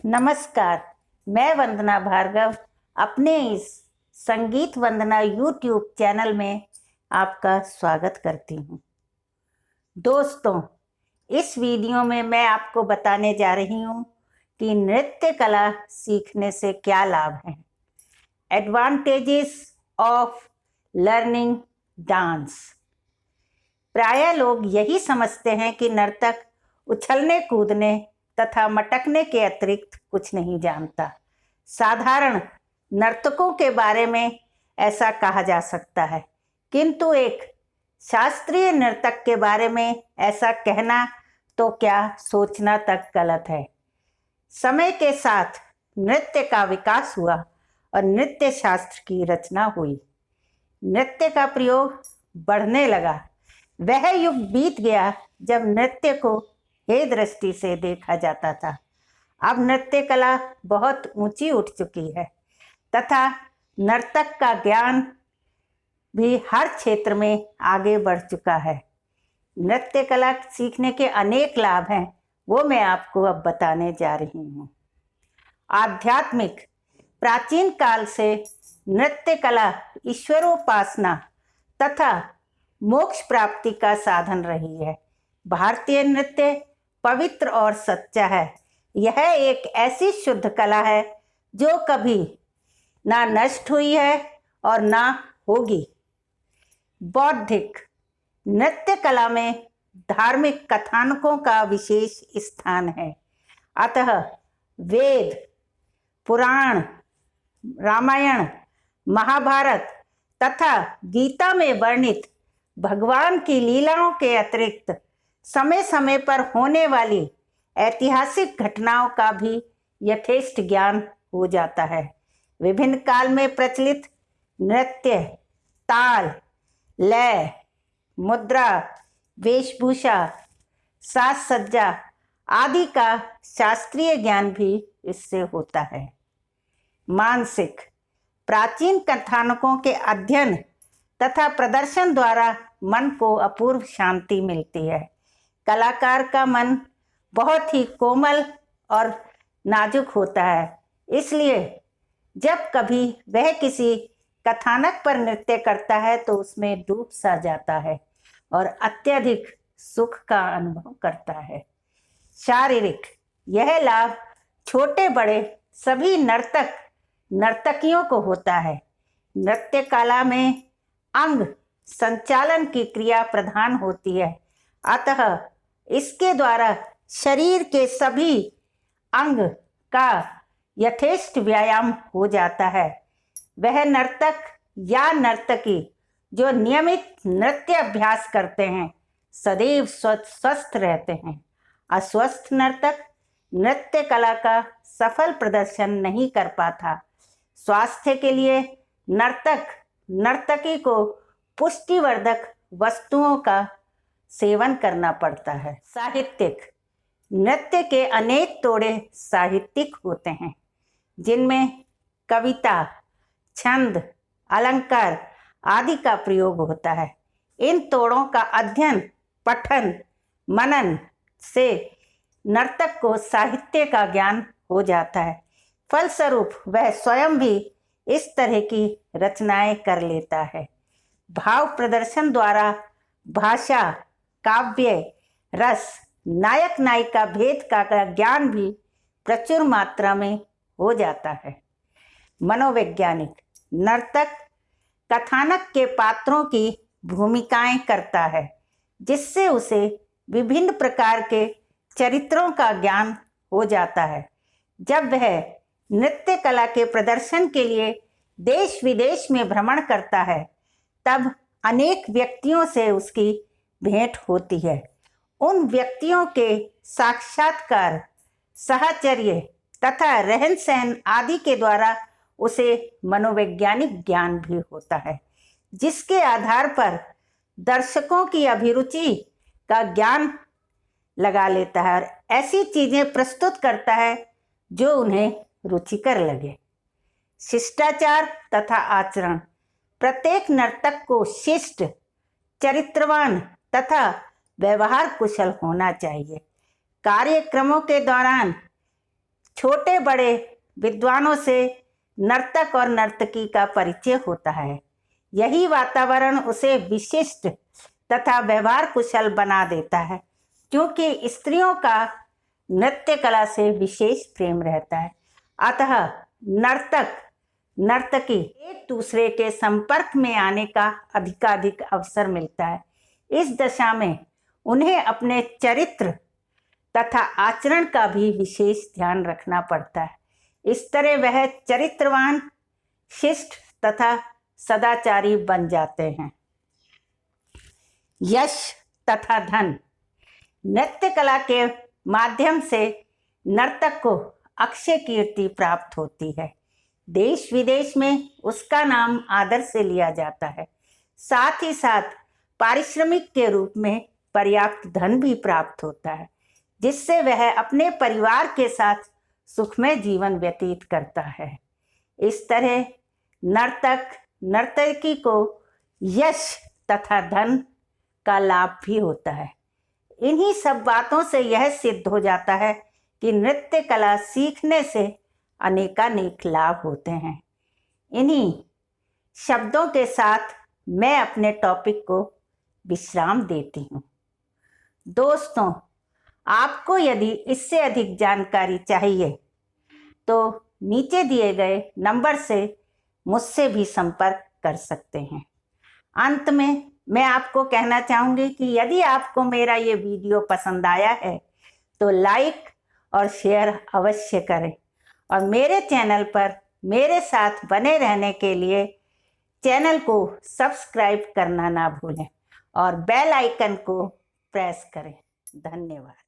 नमस्कार। मैं वंदना भार्गव अपने इस संगीत वंदना यूट्यूब चैनल में आपका स्वागत करती हूँ। दोस्तों, इस वीडियो में मैं आपको बताने जा रही हूँ कि नृत्य कला सीखने से क्या लाभ हैं। Advantages of learning dance. प्रायः लोग यही समझते हैं कि नर्तक उछलने कूदने तथा मटकने के अतिरिक्त कुछ नहीं जानता। साधारण नर्तकों के बारे में ऐसा कहा जा सकता है, किंतु एक शास्त्रीय नर्तक के बारे में ऐसा कहना तो क्या, सोचना तक गलत है। समय के साथ नृत्य का विकास हुआ और नृत्य शास्त्र की रचना हुई। नृत्य का प्रयोग बढ़ने लगा। वह युग बीत गया जब नृत्य को हे दृष्टि से देखा जाता था। अब नृत्य कला बहुत ऊंची उठ चुकी है तथा नर्तक का ज्ञान भी हर क्षेत्र में आगे बढ़ चुका है। नृत्य कला सीखने के अनेक लाभ हैं, वो मैं आपको अब बताने जा रही हूँ। आध्यात्मिक। प्राचीन काल से नृत्य कला ईश्वरोपासना तथा मोक्ष प्राप्ति का साधन रही है। भारतीय नृत्य पवित्र और सच्चा है। यह एक ऐसी शुद्ध कला है जो कभी ना नष्ट हुई है और ना होगी। बौद्धिक। नृत्य कला में धार्मिक कथानकों का विशेष स्थान है। अतः वेद, पुराण, रामायण, महाभारत तथा गीता में वर्णित भगवान की लीलाओं के अतिरिक्त समय समय पर होने वाली ऐतिहासिक घटनाओं का भी यथेष्ट ज्ञान हो जाता है। विभिन्न काल में प्रचलित नृत्य, ताल, लय, मुद्रा, वेशभूषा, साज सज्जा आदि का शास्त्रीय ज्ञान भी इससे होता है। मानसिक। प्राचीन कथानकों के अध्ययन तथा प्रदर्शन द्वारा मन को अपूर्व शांति मिलती है। कलाकार का मन बहुत ही कोमल और नाजुक होता है, इसलिए जब कभी वह किसी कथानक पर नृत्य करता है तो उसमें डूब सा जाता है और अत्यधिक सुख का अनुभव करता है। शारीरिक। यह लाभ छोटे बड़े सभी नर्तक नर्तकियों को होता है। नृत्य कला में अंग संचालन की क्रिया प्रधान होती है, अतः इसके द्वारा शरीर के सभी अंग का यथेष्ट व्यायाम हो जाता है। वह नर्तक या नर्तकी जो नियमित नृत्य अभ्यास करते हैं सदैव स्वस्थ रहते हैं। अस्वस्थ नर्तक नृत्य कला का सफल प्रदर्शन नहीं कर पाता। स्वास्थ्य के लिए नर्तक नर्तकी को पुष्टिवर्धक वस्तुओं का सेवन करना पड़ता है। साहित्यिक। नृत्य के अनेक तोड़े साहित्यिक होते हैं, जिनमें कविता, छंद, अलंकार आदि का प्रयोग होता है। इन तोड़ों का अध्ययन, पठन, मनन से नर्तक को साहित्य का ज्ञान हो जाता है। फलस्वरूप वह स्वयं भी इस तरह की रचनाएं कर लेता है। भाव प्रदर्शन द्वारा भाषा, काव्य, रस, नायक नायिका भेद का ज्ञान भी प्रचुर मात्रा में हो जाता है। मनोवैज्ञानिक। नर्तक कथानक के पात्रों की भूमिकाएं करता है, जिससे उसे विभिन्न प्रकार के चरित्रों का ज्ञान हो जाता है। जब वह नृत्य कला के प्रदर्शन के लिए देश विदेश में भ्रमण करता है, तब अनेक व्यक्तियों से उसकी भेंट होती है। उन व्यक्तियों के साक्षात्कार, साहचर्य तथा रहन सहन आदि के द्वारा उसे मनोवैज्ञानिक ज्ञान भी होता है, जिसके आधार पर दर्शकों की अभिरुचि का ज्ञान लगा लेता है और ऐसी चीजें प्रस्तुत करता है जो उन्हें रुचिकर लगे। शिष्टाचार तथा आचरण। प्रत्येक नर्तक को शिष्ट, चरित्रवान तथा व्यवहार कुशल होना चाहिए। कार्यक्रमों के दौरान छोटे बड़े विद्वानों से नर्तक और नर्तकी का परिचय होता है। यही वातावरण उसे विशिष्ट तथा व्यवहार कुशल बना देता है, क्योंकि स्त्रियों का नृत्य कला से विशेष प्रेम रहता है। अतः नर्तक नर्तकी एक दूसरे के संपर्क में आने का अधिकाधिक अवसर मिलता है। इस दशा में उन्हें अपने चरित्र तथा आचरण का भी विशेष ध्यान रखना पड़ता है। इस तरह वह चरित्रवान, शिष्ट तथा सदाचारी बन जाते हैं। यश तथा धन। नृत्य कला के माध्यम से नर्तक को अक्षय कीर्ति प्राप्त होती है। देश विदेश में उसका नाम आदर से लिया जाता है। साथ ही साथ पारिश्रमिक के रूप में पर्याप्त धन भी प्राप्त होता है, जिससे वह अपने परिवार के साथ सुखमय जीवन व्यतीत करता है। इस तरह नर्तक नर्तकी को यश तथा धन का लाभ भी होता है। इन्हीं सब बातों से यह सिद्ध हो जाता है कि नृत्य कला सीखने से अनेकानेक लाभ होते हैं। इन्हीं शब्दों के साथ मैं अपने टॉपिक को विश्राम देती हूँ। दोस्तों, आपको यदि इससे अधिक जानकारी चाहिए तो नीचे दिए गए नंबर से मुझसे भी संपर्क कर सकते हैं। अंत में मैं आपको कहना चाहूँगी कि यदि आपको मेरा ये वीडियो पसंद आया है तो लाइक और शेयर अवश्य करें, और मेरे चैनल पर मेरे साथ बने रहने के लिए चैनल को सब्सक्राइब करना ना भूलें और बेल आइकन को प्रेस करें। धन्यवाद।